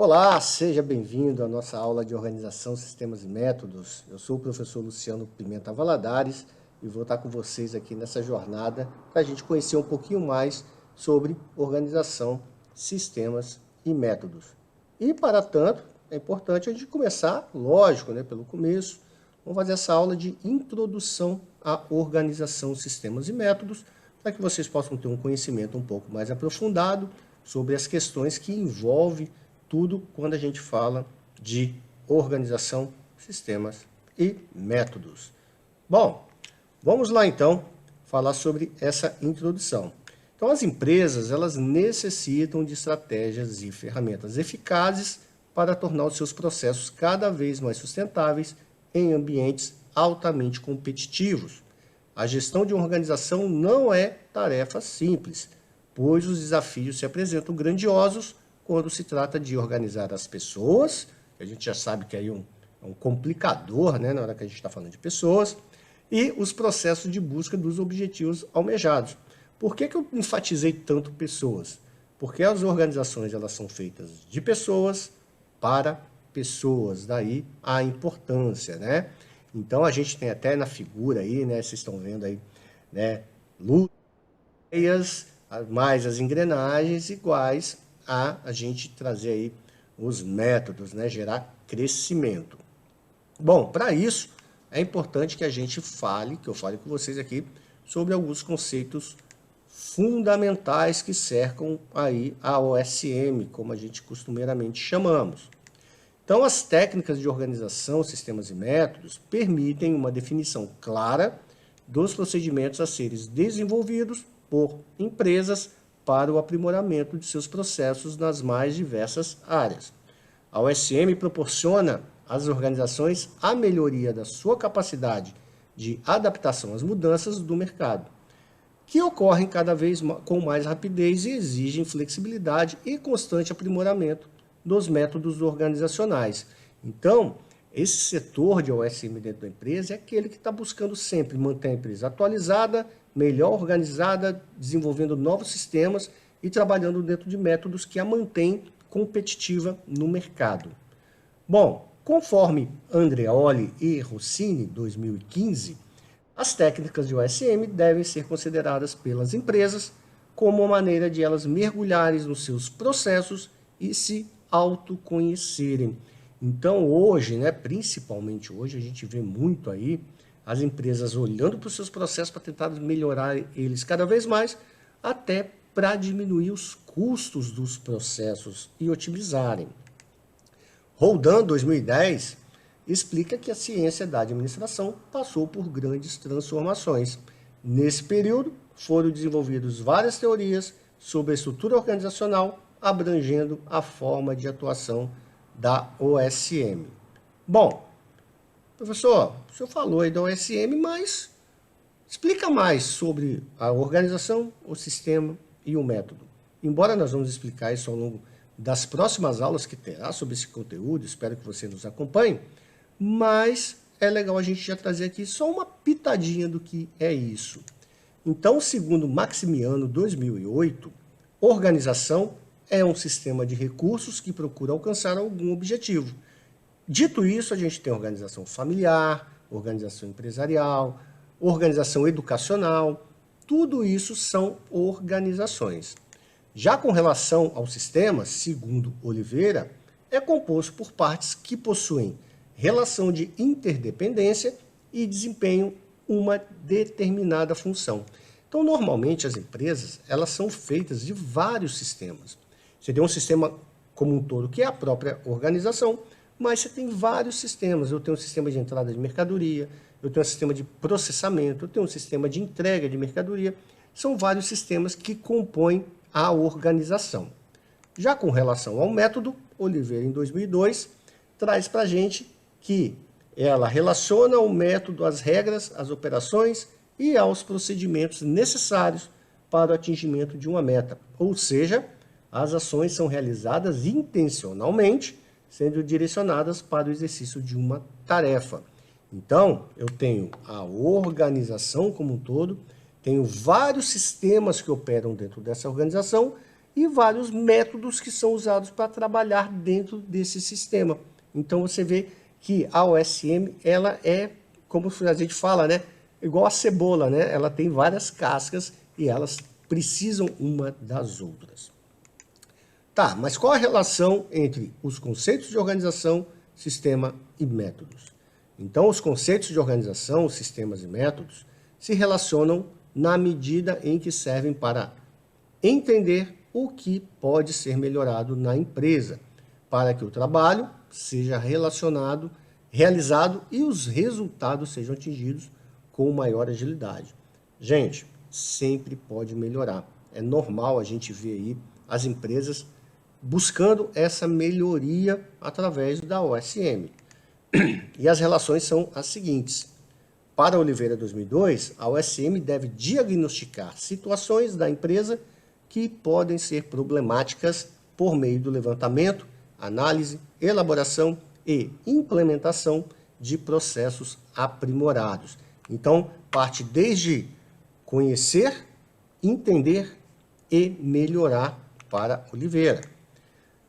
Olá, seja bem-vindo à nossa aula de Organização, Sistemas e Métodos. Eu sou o professor Luciano Pimenta Valadares e vou estar com vocês aqui nessa jornada para a gente conhecer um pouquinho mais sobre organização, sistemas e métodos. E, para tanto, é importante a gente começar, lógico, pelo começo. Vamos fazer essa aula de introdução à organização, sistemas e métodos, para que vocês possam ter um conhecimento um pouco mais aprofundado sobre as questões que envolvem tudo quando a gente fala de organização, sistemas e métodos. Bom, vamos lá então falar sobre essa introdução. Então, as empresas, elas necessitam de estratégias e ferramentas eficazes para tornar os seus processos cada vez mais sustentáveis em ambientes altamente competitivos. A gestão de uma organização não é tarefa simples, pois os desafios se apresentam grandiosos quando se trata de organizar as pessoas, a gente já sabe que aí é um complicador, na hora que a gente está falando de pessoas, e os processos de busca dos objetivos almejados. Por que eu enfatizei tanto pessoas? Porque as organizações elas são feitas de pessoas para pessoas, daí a importância, Então a gente tem até na figura aí, vocês estão vendo aí, luteias, mais as engrenagens iguais a gente trazer aí os métodos, gerar crescimento. Bom, para isso é importante que a gente fale, que eu fale com vocês aqui, sobre alguns conceitos fundamentais que cercam aí a OSM, como a gente costumeiramente chamamos. Então, as técnicas de organização, sistemas e métodos permitem uma definição clara dos procedimentos a serem desenvolvidos por empresas para o aprimoramento de seus processos nas mais diversas áreas. A OSM proporciona às organizações a melhoria da sua capacidade de adaptação às mudanças do mercado, que ocorrem cada vez com mais rapidez e exigem flexibilidade e constante aprimoramento dos métodos organizacionais. Então, esse setor de OSM dentro da empresa é aquele que está buscando sempre manter a empresa atualizada, melhor organizada, desenvolvendo novos sistemas e trabalhando dentro de métodos que a mantêm competitiva no mercado. Bom, conforme Andreoli e Rossini, 2015, as técnicas de OSM devem ser consideradas pelas empresas como uma maneira de elas mergulharem nos seus processos e se autoconhecerem. Então, hoje, principalmente hoje, a gente vê muito aí as empresas olhando para os seus processos para tentar melhorar eles cada vez mais, até para diminuir os custos dos processos e otimizarem. Roldan, 2010, explica que a ciência da administração passou por grandes transformações. Nesse período, foram desenvolvidas várias teorias sobre a estrutura organizacional, abrangendo a forma de atuação da OSM. Bom, professor, o senhor falou aí da OSM, mas explica mais sobre a organização, o sistema e o método. Embora nós vamos explicar isso ao longo das próximas aulas que terá sobre esse conteúdo, espero que você nos acompanhe, mas é legal a gente já trazer aqui só uma pitadinha do que é isso. Então, segundo Maximiano, 2008, organização é um sistema de recursos que procura alcançar algum objetivo. Dito isso, a gente tem organização familiar, organização empresarial, organização educacional, tudo isso são organizações. Já com relação ao sistema, segundo Oliveira, é composto por partes que possuem relação de interdependência e desempenham uma determinada função. Então, normalmente, as empresas elas são feitas de vários sistemas. Você tem um sistema como um todo, que é a própria organização, mas você tem vários sistemas. Eu tenho um sistema de entrada de mercadoria, eu tenho um sistema de processamento, eu tenho um sistema de entrega de mercadoria. São vários sistemas que compõem a organização. Já com relação ao método, Oliveira, em 2002, traz para a gente que ela relaciona o método às regras, às operações e aos procedimentos necessários para o atingimento de uma meta. Ou seja, as ações são realizadas intencionalmente, sendo direcionadas para o exercício de uma tarefa. Então, eu tenho a organização como um todo, tenho vários sistemas que operam dentro dessa organização e vários métodos que são usados para trabalhar dentro desse sistema. Então você vê que a OSM, ela é, como a gente fala, né, igual a cebola, né? Ela tem várias cascas e elas precisam uma das outras. Tá, mas qual a relação entre os conceitos de organização, sistema e métodos? Então, os conceitos de organização, sistemas e métodos se relacionam na medida em que servem para entender o que pode ser melhorado na empresa, para que o trabalho seja realizado e os resultados sejam atingidos com maior agilidade. Gente, sempre pode melhorar. É normal a gente ver aí as empresas buscando essa melhoria através da OSM. E as relações são as seguintes. Para Oliveira 2002, a OSM deve diagnosticar situações da empresa que podem ser problemáticas por meio do levantamento, análise, elaboração e implementação de processos aprimorados. Então, parte desde conhecer, entender e melhorar para Oliveira.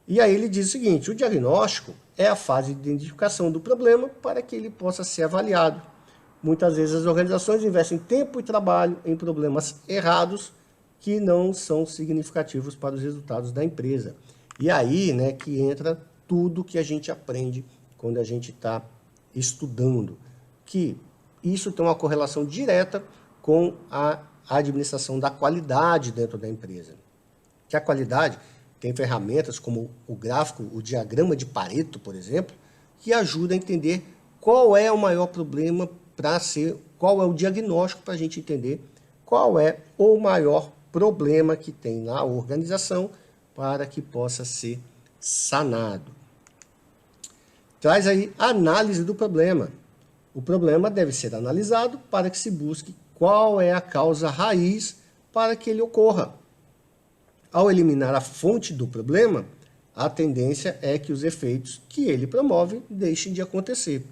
E aí ele diz o seguinte: o diagnóstico é a fase de identificação do problema para que ele possa ser avaliado. Muitas vezes as organizações investem tempo e trabalho em problemas errados que não são significativos para os resultados da empresa. E aí, né, que entra tudo que a gente aprende quando a gente está estudando, que isso tem uma correlação direta com a administração da qualidade dentro da empresa. Que a qualidade tem ferramentas como o gráfico, o diagrama de Pareto, por exemplo, que ajuda a entender qual é o maior problema qual é o diagnóstico para a gente entender qual é o maior problema que tem na organização para que possa ser sanado. Traz aí a análise do problema. O problema deve ser analisado para que se busque qual é a causa raiz para que ele ocorra. Ao eliminar a fonte do problema, a tendência é que os efeitos que ele promove deixem de acontecer.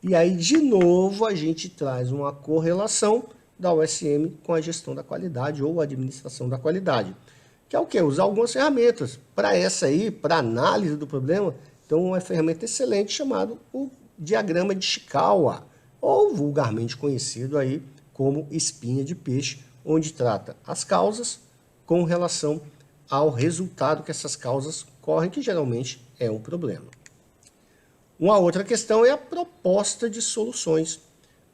E aí, de novo, a gente traz uma correlação da OSM com a gestão da qualidade ou administração da qualidade. Que é o quê? Usar algumas ferramentas. Para essa aí, para análise do problema, então uma ferramenta excelente chamada o diagrama de Chikawa, ou vulgarmente conhecido aí como espinha de peixe, onde trata as causas com relação ao resultado que essas causas correm, que geralmente é um problema. Uma outra questão é a proposta de soluções.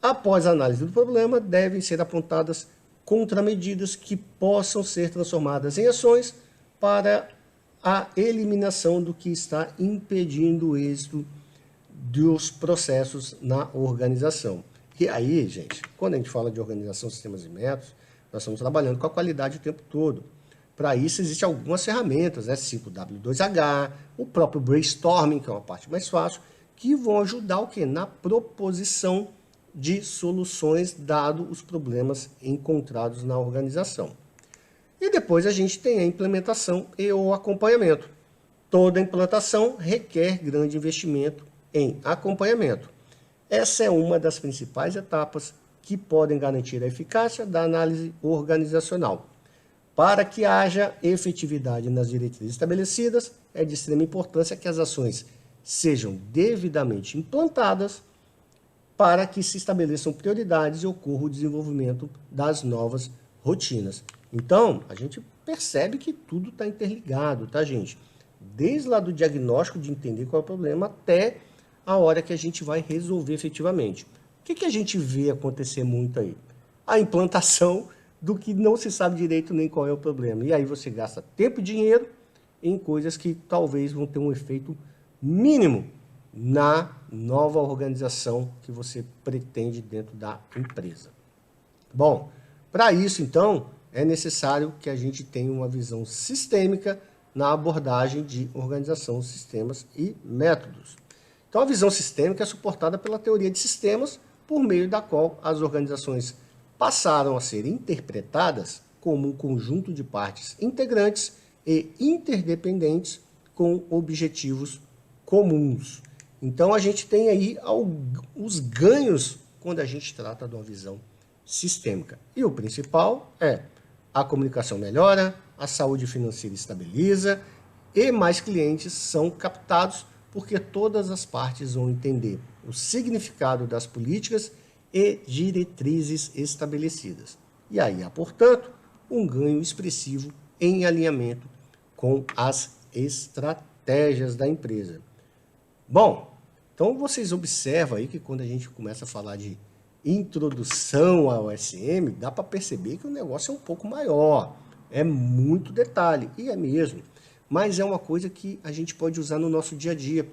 Após a análise do problema, devem ser apontadas contramedidas que possam ser transformadas em ações para a eliminação do que está impedindo o êxito dos processos na organização. E aí, gente, quando a gente fala de organização, sistemas e métodos, nós estamos trabalhando com a qualidade o tempo todo. Para isso, existem algumas ferramentas, né? 5W2H, o próprio brainstorming, que é uma parte mais fácil, que vão ajudar o quê? Na proposição de soluções, dado os problemas encontrados na organização. E depois a gente tem a implementação e o acompanhamento. Toda implantação requer grande investimento em acompanhamento. Essa é uma das principais etapas que podem garantir a eficácia da análise organizacional. Para que haja efetividade nas diretrizes estabelecidas, é de extrema importância que as ações sejam devidamente implantadas para que se estabeleçam prioridades e ocorra o desenvolvimento das novas rotinas. Então, a gente percebe que tudo está interligado, tá, gente? Desde lá do diagnóstico, de entender qual é o problema, até a hora que a gente vai resolver efetivamente. O que a gente vê acontecer muito aí? A implantação do que não se sabe direito nem qual é o problema. E aí você gasta tempo e dinheiro em coisas que talvez vão ter um efeito mínimo na nova organização que você pretende dentro da empresa. Bom, para isso, então, é necessário que a gente tenha uma visão sistêmica na abordagem de organização, sistemas e métodos. Então, a visão sistêmica é suportada pela teoria de sistemas, por meio da qual as organizações passaram a ser interpretadas como um conjunto de partes integrantes e interdependentes com objetivos comuns. Então, a gente tem aí os ganhos quando a gente trata de uma visão sistêmica. E o principal é a comunicação melhora, a saúde financeira estabiliza e mais clientes são captados, porque todas as partes vão entender o significado das políticas e diretrizes estabelecidas. E aí há, portanto, um ganho expressivo em alinhamento com as estratégias da empresa. Bom, então vocês observam aí que quando a gente começa a falar de introdução ao SM, dá para perceber que o negócio é um pouco maior, é muito detalhe, e é mesmo, mas é uma coisa que a gente pode usar no nosso dia a dia.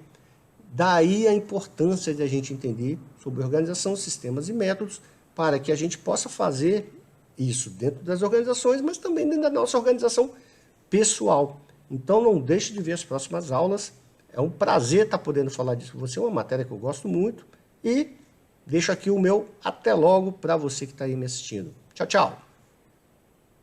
Daí a importância de a gente entender sobre organização, sistemas e métodos, para que a gente possa fazer isso dentro das organizações, mas também dentro da nossa organização pessoal. Então não deixe de ver as próximas aulas. É um prazer estar podendo falar disso com você, é uma matéria que eu gosto muito. E deixo aqui o meu até logo para você que está aí me assistindo. Tchau, tchau!